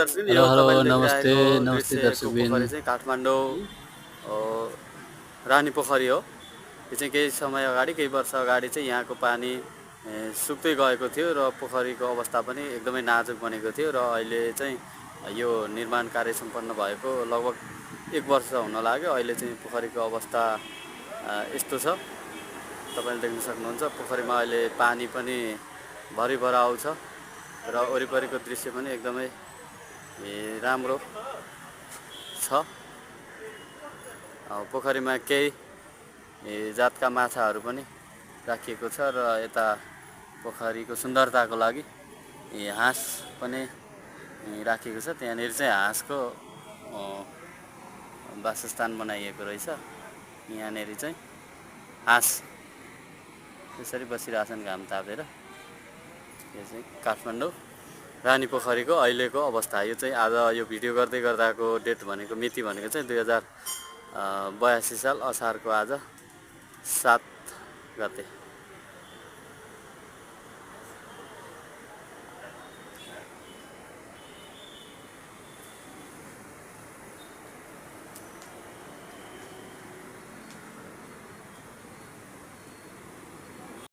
Hello यो hello तपाईले नमस्ते देखिरहेको नमस्ते दृश्यको दर्शकबिन। पोखरी चाहिँ काठमाडौँ रानी पोखरी हो। यो चाहिँ केही समय अगाडि केही वर्ष अगाडि चाहिँ यहाँको पानी सुक्दै गएको थियो र पोखरीको अवस्था पनि एकदमै नाजुक बनेको थियो र अहिले चाहिँ यो निर्माण कार्य सम्पन्न भएको लगभग 1 वर्ष हुन लाग्यो। अहिले चाहिँ पोखरीको अवस्था यस्तो छ, तपाईँले देख्न सक्नुहुन्छ। पोखरीमा अहिले पानी पनि भरिभर आउँछ र वरिपरिको दृश्य पनि एकदमै राम्रो छ। पोखरीमा केही जातका माछाहरू पनि राखिएको छ र यता पोखरीको सुन्दरताको लागि हाँस पनि राखिएको छ। त्यहाँनिर चाहिँ हाँसको वासस्थान बनाइएको रहेछ। यहाँनिर चाहिँ हाँस त्यसरी बसिरहेछन् घाम तापेर। यो चाहिँ काठमाडौँ रानी पोखरीको अहिलेको अवस्था। यो चाहिँ आज यो भिडियो गर्दै गर्दाको डेट भनेको मिति भनेको चाहिँ 2082 साल असारको आज 7 गते।